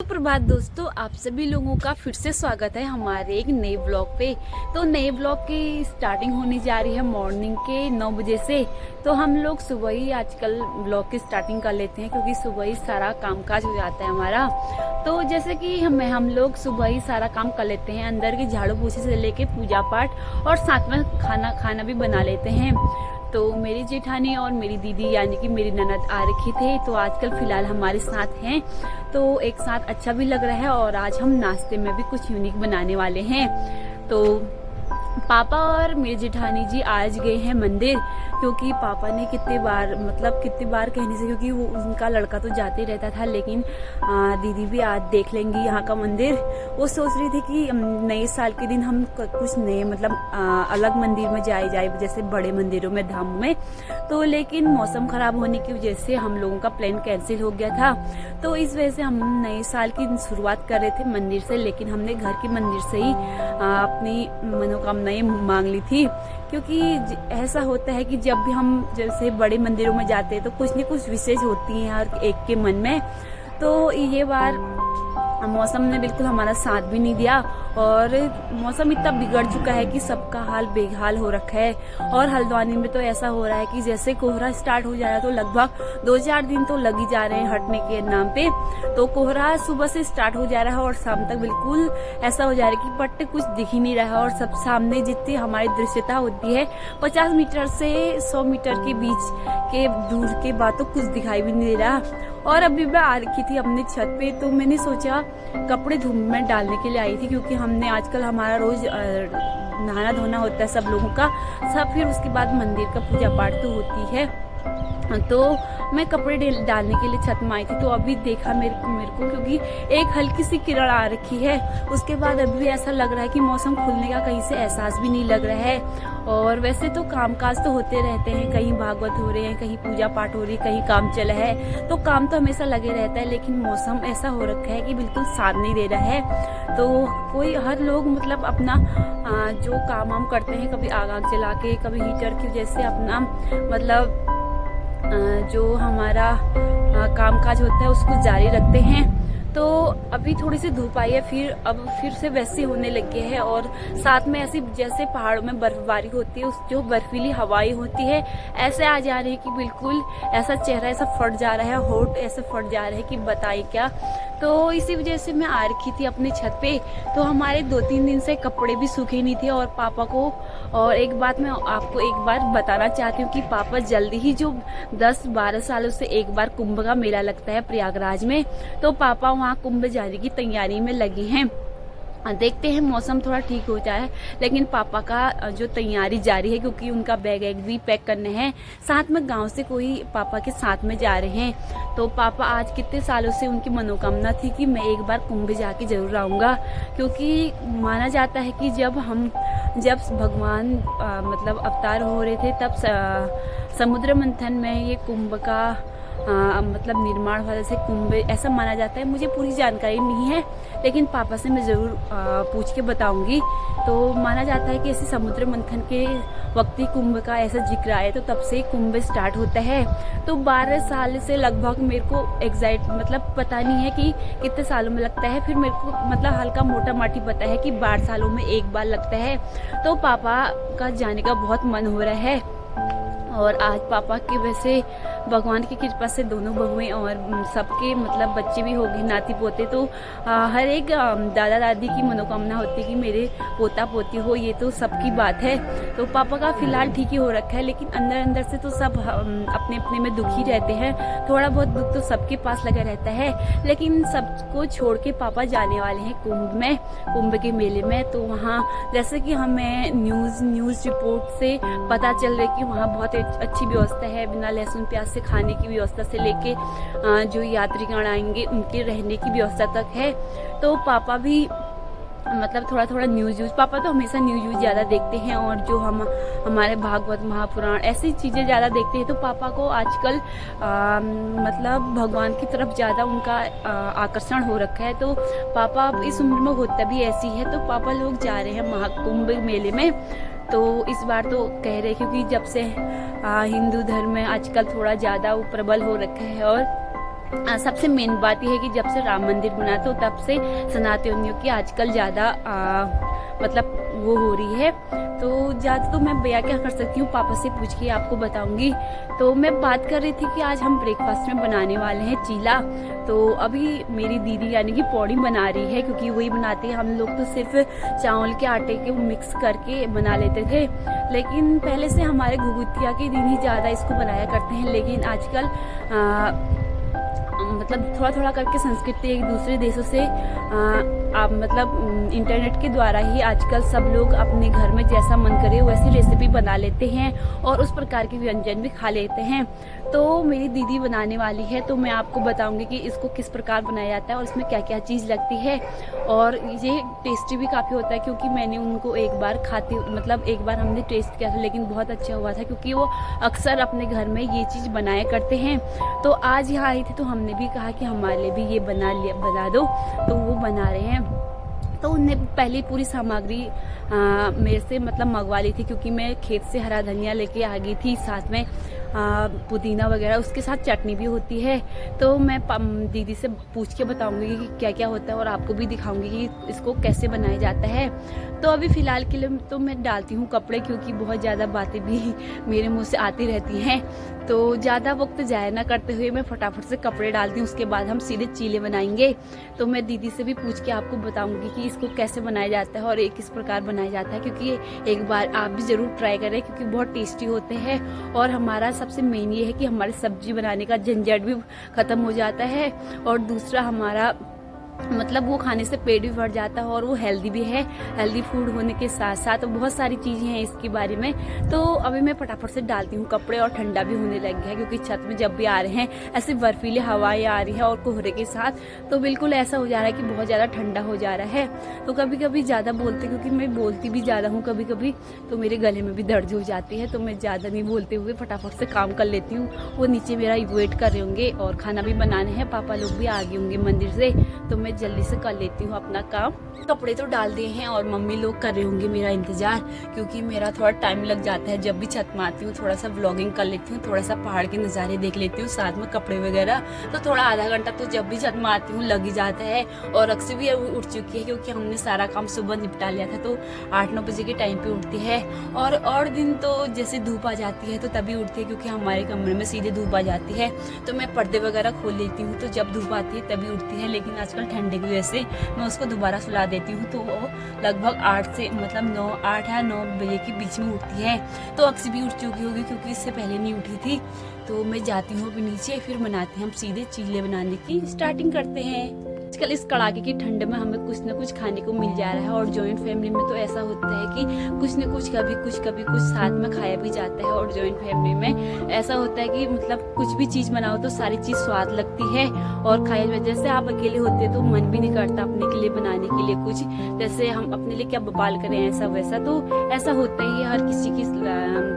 सुप्रभात दोस्तों, आप सभी लोगों का फिर से स्वागत है हमारे एक नए ब्लॉग पे। तो नए ब्लॉग की स्टार्टिंग होने जा रही है मॉर्निंग के 9 बजे से। तो हम लोग सुबह ही आजकल ब्लॉग की स्टार्टिंग कर लेते हैं क्योंकि सुबह ही सारा कामकाज हो जाता है हमारा। तो जैसे कि हम लोग सुबह ही सारा काम कर लेते हैं, अंदर की झाड़ू पोछी से लेके पूजा पाठ और साथ में खाना भी बना लेते हैं। तो मेरी जेठानी और मेरी दीदी यानी कि मेरी ननद आ रखी थे, तो आजकल फिलहाल हमारे साथ हैं। तो एक साथ अच्छा भी लग रहा है और आज हम नाश्ते में भी कुछ यूनिक बनाने वाले हैं। तो पापा और मेरी जेठानी जी आज गए हैं मंदिर, क्योंकि पापा ने कितनी बार कहने से, क्योंकि वो उनका लड़का तो जाते रहता था, लेकिन दीदी भी आज देख लेंगी यहाँ का मंदिर। वो सोच रही थी कि नए साल के दिन हम कुछ नए अलग मंदिर में जाए जैसे बड़े मंदिरों में, धामों में। तो लेकिन मौसम खराब होने की वजह से हम लोगों का प्लान कैंसिल हो गया था। तो इस वजह से हम नए साल की शुरुआत कर रहे थे मंदिर से, लेकिन हमने घर के मंदिर से ही अपनी मनोकामनाएं मांग ली थी। क्योंकि ऐसा होता है कि जब भी हम जैसे बड़े मंदिरों में जाते हैं तो कुछ न कुछ विशेष होती है हर एक के मन में। तो ये बार मौसम ने बिल्कुल हमारा साथ भी नहीं दिया और मौसम इतना बिगड़ चुका है कि सबका हाल बेहाल हो रखा है। और हल्द्वानी में तो ऐसा हो रहा है कि जैसे कोहरा स्टार्ट हो जा रहा है तो लगभग 2-4 दिन तो लग ही जा रहे हैं हटने के नाम पे। तो कोहरा सुबह से स्टार्ट हो जा रहा है और शाम तक बिल्कुल ऐसा हो जा रहा है कि पट्टे कुछ दिख ही नहीं रहा है। और सब सामने जितनी हमारी दृश्यता होती है 50 मीटर से 100 मीटर के बीच के दूर के बाद तो कुछ दिखाई भी नहीं दे रहा। और अभी मैं आ रखी थी अपने छत पे, तो मैंने सोचा कपड़े धूप में डालने के लिए आई थी, क्योंकि हमने आजकल हमारा रोज नहाना धोना होता है सब लोगों का सब, फिर उसके बाद मंदिर का पूजा पाठ तो होती है। तो मैं कपड़े डालने के लिए छत में आई थी, तो अभी देखा मेरे को क्योंकि एक हल्की सी किरण आ रखी है। उसके बाद अभी ऐसा लग रहा है कि मौसम खुलने का कहीं से एहसास भी नहीं लग रहा है। और वैसे तो कामकाज तो होते रहते हैं, कहीं भागवत हो रहे हैं, कहीं पूजा पाठ हो रही है, कहीं काम चला है, तो काम तो हमेशा लगे रहता है। लेकिन मौसम ऐसा हो रखा है कि बिल्कुल साथ नहीं दे रहा है। तो कोई हर लोग अपना जो काम वाम करते हैं, कभी आग जला के, कभी हीटर की वजह से अपना जो हमारा कामकाज होता है उसको जारी रखते हैं। तो अभी थोड़ी सी धूप आई है, फिर से वैसे होने लगे है। और साथ में ऐसी जैसे पहाड़ों में बर्फबारी होती है, उस जो बर्फीली हवाएं होती है ऐसे आ जा रही है कि बिल्कुल ऐसा चेहरा ऐसा फट जा रहा है, होठ ऐसे फट जा रहे हैं कि बताइए क्या। तो इसी वजह से मैं आ रखी थी अपने छत पे। तो हमारे 2-3 दिन से कपड़े भी सूखे नहीं थे। और पापा को और एक बात मैं आपको एक बार बताना चाहती हूँ कि पापा जल्दी ही जो 10-12 सालों से एक बार कुंभ का मेला लगता है प्रयागराज में, तो पापा वहाँ कुंभ जाने की तैयारी में लगे हैं। देखते हैं मौसम थोड़ा ठीक हो जाए, लेकिन पापा का जो तैयारी जारी है, क्योंकि उनका बैग भी पैक करने हैं। साथ में गांव से कोई पापा के साथ में जा रहे हैं। तो पापा आज कितने सालों से उनकी मनोकामना थी कि मैं एक बार कुंभ जाके जरूर आऊँगा, क्योंकि माना जाता है कि जब भगवान अवतार हो रहे थे तब समुद्र मंथन में ये कुंभ का निर्माण वाले से कुंभ ऐसा माना जाता है। मुझे पूरी जानकारी नहीं है, लेकिन पापा से मैं जरूर पूछ के बताऊंगी। तो माना जाता है कि ऐसे समुद्र मंथन के वक्त ही कुंभ का ऐसा जिक्र आया, तो तब से ही कुंभ स्टार्ट होता है। तो 12 साल से लगभग मेरे को एग्जैक्ट पता नहीं है कि कितने सालों में लगता है। फिर मेरे को हल्का मोटा माटी पता है कि 12 सालों में एक बार लगता है। तो पापा का जाने का बहुत मन हो रहा है। और आज पापा के वैसे भगवान की कृपा से दोनों बहुएं और सबके बच्चे भी हो गए, नाती पोते। तो हर एक दादा दादी की मनोकामना होती है कि मेरे पोता पोती हो, ये तो सबकी बात है। तो पापा का फिलहाल ठीक ही हो रखा है, लेकिन अंदर अंदर से तो सब अपने अपने में दुखी रहते हैं। थोड़ा बहुत दुख तो सबके पास लगा रहता है, लेकिन सबको छोड़ के पापा जाने वाले हैं कुंभ के मेले में। तो वहाँ जैसे कि हमें न्यूज रिपोर्ट से पता चल रहा है कि वहाँ बहुत अच्छी व्यवस्था है, बिना लहसुन प्याज से खाने की व्यवस्था से लेके जो यात्रीगण आएंगे उनके रहने की व्यवस्था तक है। तो पापा भी थोड़ा न्यूज पापा तो हमेशा न्यूज ज्यादा देखते हैं, और जो हमारे भागवत महापुराण ऐसी चीजें ज्यादा देखते हैं। तो पापा को आजकल भगवान की तरफ ज्यादा उनका आकर्षण हो रखा है। तो पापा इस उम्र में होता भी ऐसी है। तो पापा लोग जा रहे हैं महाकुंभ मेले में। तो इस बार तो कह रहे, क्योंकि जब से हिंदू धर्म में आजकल थोड़ा ज्यादा प्रबल हो रखा है और सबसे मेन बात यह है कि जब से राम मंदिर बना तो तब से सनातनियों की आजकल ज़्यादा मतलब वो हो रही है। तो ज़्यादा तो मैं भैया क्या कर सकती हूँ, पापा से पूछ के आपको बताऊंगी। तो मैं बात कर रही थी कि आज हम ब्रेकफास्ट में बनाने वाले हैं चीला। तो अभी मेरी दीदी यानी कि पौड़ी बना रही है, क्योंकि वही बनाती है। हम लोग तो सिर्फ चावल के आटे के मिक्स करके बना लेते थे, लेकिन पहले से हमारे घुघुतिया के दिन ही ज़्यादा इसको बनाया करते हैं। लेकिन आजकल मतलब थोड़ा थोड़ा करके संस्कृति एक दूसरे देशों से आप मतलब इंटरनेट के द्वारा ही आजकल सब लोग अपने घर में जैसा मन करे वैसी रेसिपी बना लेते हैं और उस प्रकार के व्यंजन भी खा लेते हैं। तो मेरी दीदी बनाने वाली है, तो मैं आपको बताऊंगी कि इसको किस प्रकार बनाया जाता है और इसमें क्या क्या चीज़ लगती है। और ये टेस्टी भी काफ़ी होता है, क्योंकि मैंने उनको एक बार मतलब एक बार हमने टेस्ट किया था, लेकिन बहुत अच्छा हुआ था, क्योंकि वो अक्सर अपने घर में ये चीज़ बनाया करते हैं। तो आज यहाँ आई थी तो हमने भी कहा कि हमारे लिए भी ये बना दो, तो वो बना रहे हैं। तो उन्हें पहले पूरी सामग्री मेरे से मतलब मंगवा ली थी, क्योंकि मैं खेत से हरा धनिया लेके आ गई थी, साथ में पुदीना वगैरह, उसके साथ चटनी भी होती है। तो मैं दीदी से पूछ के बताऊंगी कि क्या क्या होता है और आपको भी दिखाऊंगी कि इसको कैसे बनाया जाता है। तो अभी फ़िलहाल के लिए तो मैं डालती हूँ कपड़े, क्योंकि बहुत ज़्यादा बातें भी मेरे मुंह से आती रहती हैं। तो ज़्यादा वक्त ज़ाया ना करते हुए मैं फटाफट से कपड़े डालती हूँ, उसके बाद हम सीधे चीले बनाएंगे। तो मैं दीदी से भी पूछ के आपको बताऊंगी कि इसको कैसे बनाया जाता है और ये किस प्रकार बनाया जाता है, क्योंकि एक बार आप भी ज़रूर ट्राई करें, क्योंकि बहुत टेस्टी होते हैं। और हमारा सबसे मेन ये है कि हमारी सब्जी बनाने का झंझट भी ख़त्म हो जाता है, और दूसरा हमारा मतलब वो खाने से पेट भी भर जाता है और वो हेल्दी भी है। हेल्दी फूड होने के साथ साथ बहुत सारी चीज़ें हैं इसके बारे में। तो अभी मैं फटाफट से डालती हूँ कपड़े, और ठंडा भी होने लग गया है, क्योंकि छत में जब भी आ रहे हैं ऐसे बर्फीली हवाएं आ रही है और कोहरे के साथ, तो बिल्कुल ऐसा हो जा रहा है कि बहुत ज़्यादा ठंडा हो जा रहा है। तो कभी कभी ज़्यादा बोलते, क्योंकि मैं बोलती भी ज़्यादा हूँ कभी कभी, तो मेरे गले में भी दर्द हो जाती है। तो मैं ज़्यादा नहीं बोलते हुए फटाफट से काम कर लेती हूँ। वो नीचे मेरा वेट कर रहे होंगे और खाना भी बनाने हैं, पापा लोग भी आ गए होंगे मंदिर से, तो मैं जल्दी से कर लेती हूँ अपना काम। कपड़े तो डाल दिए हैं और मम्मी लोग कर रहे होंगे मेरा इंतजार, क्योंकि मेरा थोड़ा टाइम लग जाता है। जब भी छत में आती हूँ थोड़ा सा व्लॉगिंग कर लेती हूँ, थोड़ा सा पहाड़ के नज़ारे देख लेती हूँ, साथ में कपड़े वगैरह, तो थोड़ा आधा घंटा तो जब भी छत में आती हूँ लग ही जाता है। और अक्सर भी उठ चुकी है, क्योंकि हमने सारा काम सुबह निपटा लिया था, तो 8-9 बजे के टाइम पे उठती है। और दिन तो जैसे धूप आ जाती है तो तभी उठती है, क्योंकि हमारे कमरे में सीधे धूप आ जाती है, तो मैं पर्दे वगैरह खोल लेती हूँ, तो जब धूप आती है तभी उठती है। लेकिन आजकल ठंडे की वजह से मैं उसको दोबारा सुला देती हूँ, तो वो लगभग 8 से मतलब 8 या 9 बजे के बीच में उठती है। तो अक्सर भी उठ चुकी होगी, क्योंकि इससे पहले नहीं उठी थी। तो मैं जाती हूँ अभी नीचे, फिर बनाते हैं हम सीधे चीले बनाने की स्टार्टिंग करते हैं। आजकल इस कड़ाके की ठंड में हमें कुछ न कुछ खाने को मिल जा रहा है, और जॉइंट फैमिली में तो ऐसा होता है कि कुछ न कुछ कभी कुछ साथ में खाया भी जाता है। और जॉइंट फैमिली में ऐसा होता है कि मतलब कुछ भी चीज़ बनाओ तो सारी चीज़ स्वाद लगती है और खाया जाए। जैसे आप अकेले होते हैं तो मन भी नहीं करता अपने के लिए बनाने के लिए कुछ, जैसे हम अपने लिए क्या बपाल करें ऐसा वैसा। तो ऐसा होता ही है हर किसी के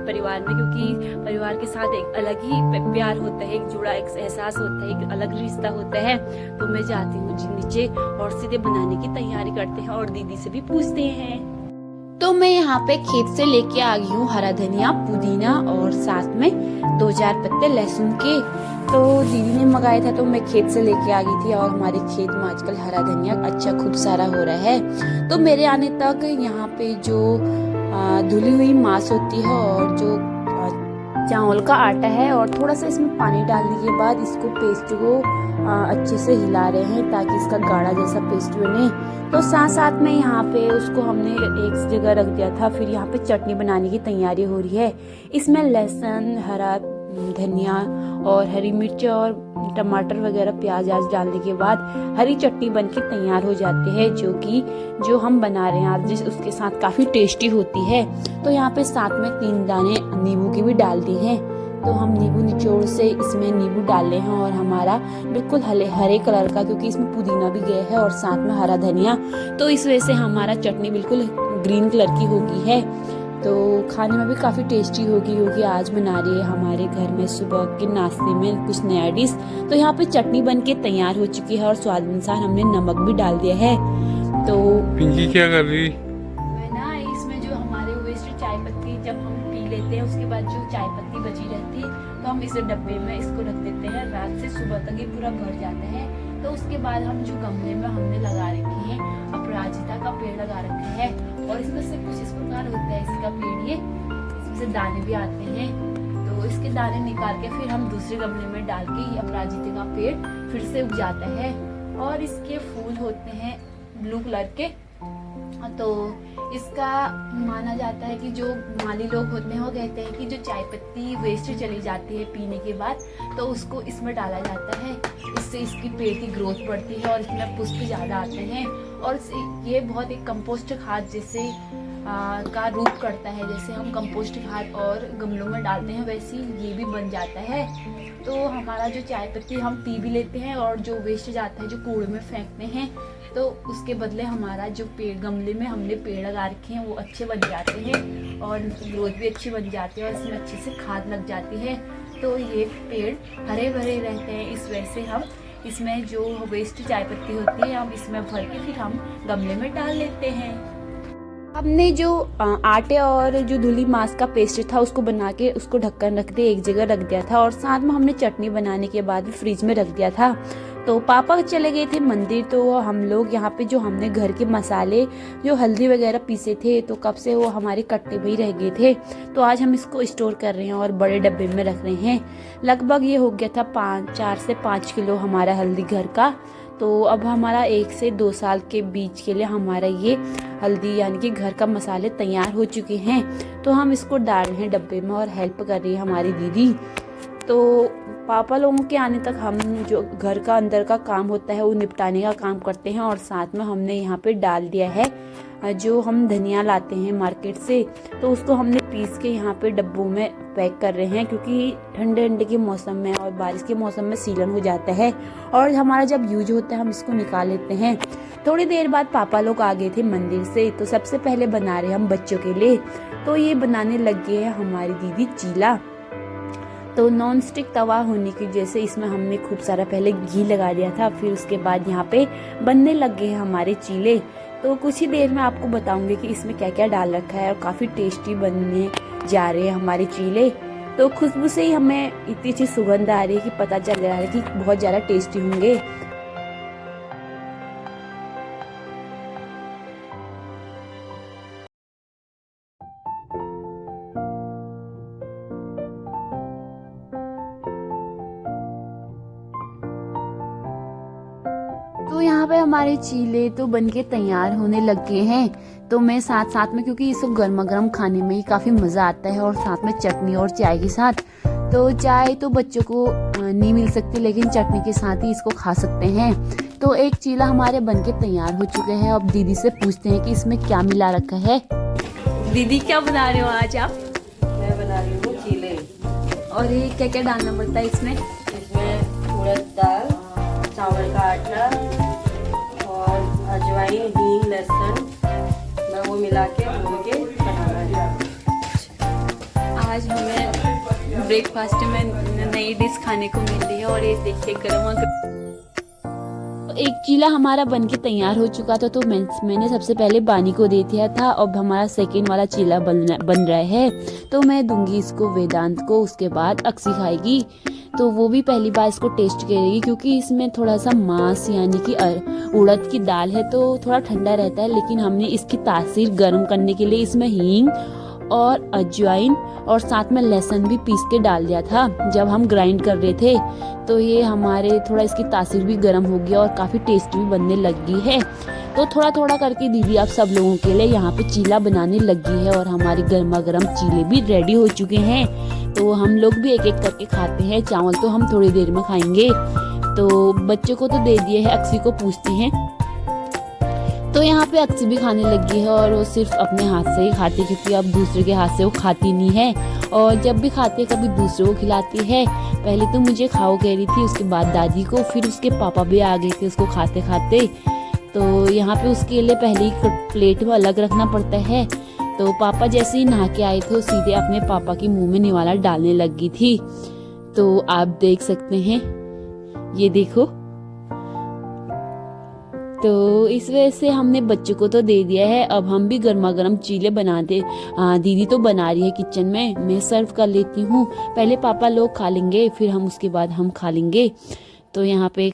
परिवार में, क्योंकि परिवार के साथ एक अलग ही प्यार होता है, एक जुड़ा एक एहसास होता है, एक अलग रिश्ता होता है। तो मैं जाती हूँ नीचे और सीधे बनाने की तैयारी करते हैं और दीदी से भी पूछते हैं। तो मैं यहाँ पे खेत से लेके आ गई हूँ हरा धनिया, पुदीना और साथ में 2-4 पत्ते लहसुन के। तो दीदी ने मंगाया था तो मैं खेत से लेके आ गई थी, और हमारे खेत में आजकल हरा धनिया अच्छा खूब सारा हो रहा है। तो मेरे आने तक यहाँ पे जो धुली हुई मांस होती है और जो चावल का आटा है, और थोड़ा सा इसमें पानी डालने के बाद इसको पेस्ट को अच्छे से हिला रहे हैं, ताकि इसका गाढ़ा जैसा पेस्ट बने। तो साथ में यहाँ पे उसको हमने एक जगह रख दिया था। फिर यहाँ पे चटनी बनाने की तैयारी हो रही है। इसमें लहसुन, हरा धनिया और हरी मिर्च और टमाटर वगैरह प्याज डालने के बाद हरी चटनी बनके तैयार हो जाती है, जो हम बना रहे हैं आज, उसके साथ काफ़ी टेस्टी होती है। तो यहाँ पे साथ में 3 दाने नींबू की भी डाल दी हैं। तो हम नींबू निचोड़ से इसमें नींबू डाले हैं, और हमारा बिल्कुल हरे कलर का, क्योंकि इसमें पुदीना भी गया है और साथ में हरा धनिया, तो इस वजह से हमारा चटनी बिल्कुल ग्रीन कलर की हो गई है। तो खाने में भी काफ़ी टेस्टी होगी, क्योंकि आज बना रही है हमारे घर में सुबह के नाश्ते में कुछ नया डिश। तो यहाँ पे चटनी बन के तैयार हो चुकी है, और स्वाद अनुसार हमने नमक भी डाल दिया है। तो पिंकी क्या कर रही? मैं ना इसमें जो हमारे वेस्ट चाय पत्ती जब हम पी लेते हैं उसके बाद जो चाय पत्ती बची रहती है तो हम इस डब्बे में इसको रख देते हैं। रात से सुबह तक ये पूरा भर जाता है। तो उसके बाद हम जो गमले में हमने लगा रखे हैं, अपराजिता का पेड़ लगा रखा है और इसमें से कुछ इस प्रकार होता है इसका पेड़, ये इसमें से दाने भी आते हैं। तो इसके दाने निकाल के फिर हम दूसरे गमले में डाल के ये अपराजिता का पेड़ फिर से उग जाता है और इसके फूल होते हैं ब्लू कलर के। तो इसका माना जाता है कि जो माली लोग होते हैं वो कहते हैं कि जो चाय पत्ती वेस्ट चली जाती है पीने के बाद, तो उसको इसमें डाला जाता है। इससे इसकी पेड़ की ग्रोथ बढ़ती है और इसमें पुष्प ज़्यादा आते हैं और ये बहुत एक कंपोस्ट खाद जैसे का रूप करता है। जैसे हम कंपोस्ट खाद और गमलों में डालते हैं वैसे ये भी बन जाता है। तो हमारा जो चाय पत्ती हम पी भी लेते हैं और जो वेस्ट जाता है जो कूड़े में फेंकते हैं, तो उसके बदले हमारा जो पेड़ गमले में हमने पेड़ लगा रखे हैं वो अच्छे बन जाते हैं और ग्रोथ भी अच्छी बन जाती है और इसमें अच्छे से खाद लग जाती है। तो ये पेड़ हरे भरे रहते हैं। इस वजह से हम इसमें जो वेस्ट चाय पत्ती होती है हम इसमें भर के फिर हम गमले में डाल लेते हैं। हमने जो आटे और जो धुली मांस का पेस्ट था उसको बना के उसको ढक्कन रख दे एक जगह रख दिया था और साथ में हमने चटनी बनाने के बाद फ्रिज में रख दिया था। तो पापा चले गए थे मंदिर, तो हम लोग यहाँ पे जो हमने घर के मसाले जो हल्दी वगैरह पीसे थे तो कब से वो हमारे कट्टे में ही रह गए थे। तो आज हम इसको स्टोर कर रहे हैं और बड़े डब्बे में रख रहे हैं। लगभग ये हो गया था 4 से 5 किलो हमारा हल्दी घर का। तो अब हमारा 1 से 2 साल के बीच के लिए हमारा ये हल्दी यानी कि घर का मसाले तैयार हो चुके हैं। तो हम इसको डाल रहे हैं डब्बे में और हेल्प कर रही है हमारी दीदी। तो पापा लोगों के आने तक हम जो घर का अंदर का काम होता है वो निपटाने का काम करते हैं और साथ में हमने यहाँ पे डाल दिया है जो हम धनिया लाते हैं मार्केट से, तो उसको हमने पीस के यहाँ पे डब्बों में पैक कर रहे हैं क्योंकि ठंडे ठंडे के मौसम में और बारिश के मौसम में सीलन हो जाता है और हमारा जब यूज होता है हम इसको निकाल लेते हैं। थोड़ी देर बाद पापा लोग आ गए थे मंदिर से, तो सबसे पहले बना रहे हम बच्चों के लिए। तो ये बनाने लग गए हैं हमारी दीदी चीला। तो नॉन स्टिक तवा होने की वजह से इसमें हमने खूब सारा पहले घी लगा दिया था, फिर उसके बाद यहाँ पे बनने लग गए हैं हमारे चीले। तो कुछ ही देर में आपको बताऊंगी कि इसमें क्या क्या डाल रखा है और काफ़ी टेस्टी बनने जा रहे हैं हमारे चीले। तो खुशबू से ही हमें इतनी अच्छी सुगंध आ रही है कि पता चल रहा है कि बहुत ज़्यादा टेस्टी होंगे। तो यहाँ पे हमारे चीले तो बनके तैयार होने लग गए हैं। तो मैं साथ साथ में, क्योंकि इसको गर्मा गर्म खाने में ही काफ़ी मज़ा आता है और साथ में चटनी और चाय के साथ। तो चाय तो बच्चों को नहीं मिल सकती लेकिन चटनी के साथ ही इसको खा सकते हैं। तो एक चीला हमारे बनके तैयार हो चुके हैं। अब दीदी से पूछते हैं कि इसमें क्या मिला रखा है। दीदी क्या बना रहे हो आज आप? मैं बना रही हूँ चीले। और ये क्या क्या डालना पड़ता है इसमें? इसमें उड़द दाल, चावल का आटा और अजवाइन, हींग, लहसुन मैं वो मिला के भून के बनाना है। आज हमें ब्रेकफास्ट में नई डिश खाने को मिल रही है और ये देखिए गरम। एक चीला हमारा बनके तैयार हो चुका था, तो मैंने सबसे पहले बानी को दे दिया था। अब हमारा सेकेंड वाला चीला बन रहा है, तो मैं दूंगी इसको वेदांत को, उसके बाद अक्सी खाएगी। तो वो भी पहली बार इसको टेस्ट करेगी क्योंकि इसमें थोड़ा सा मांस यानी कि उड़द की दाल है तो थोड़ा ठंडा रहता है, लेकिन हमने इसकी तासीर गर्म करने के लिए इसमें हींग और अजवाइन और साथ में लहसुन भी पीस के डाल दिया था जब हम ग्राइंड कर रहे थे। तो ये हमारे थोड़ा इसकी तासीर भी गर्म हो गया और काफ़ी टेस्टी भी बनने लग गई है। तो थोड़ा थोड़ा करके दीदी आप सब लोगों के लिए यहाँ पे चीला बनाने लग गई है और हमारे गर्मा गर्म चीले भी रेडी हो चुके हैं। तो हम लोग भी एक एक करके खाते हैं। चावल तो हम थोड़ी देर में खाएंगे। तो बच्चों को तो दे दिए है, अक्सी को पूछते हैं। तो यहाँ पे अक्सी भी खाने लगी है और वो सिर्फ अपने हाथ से ही खाती है क्योंकि अब दूसरे के हाथ से वो खाती नहीं है और जब भी खाती है कभी दूसरे को खिलाती है। पहले तो मुझे खाओ कह रही थी, उसके बाद दादी को, फिर उसके पापा भी आ गए थे उसको खाते खाते। तो यहाँ पे उसके लिए पहले ही प्लेट में अलग रखना पड़ता है। तो पापा जैसे ही नहा के आए थे वो सीधे अपने पापा के मुंह में निवाला डालने लगी थी। तो आप देख सकते हैं, ये देखो। तो इस वजह से हमने बच्चों को तो दे दिया है। अब हम भी गर्मा गर्म चीले बनाते, दीदी तो बना रही है किचन में, मैं सर्व कर लेती हूँ। पहले पापा लोग खा लेंगे, फिर हम उसके बाद हम खा लेंगे। तो यहाँ पे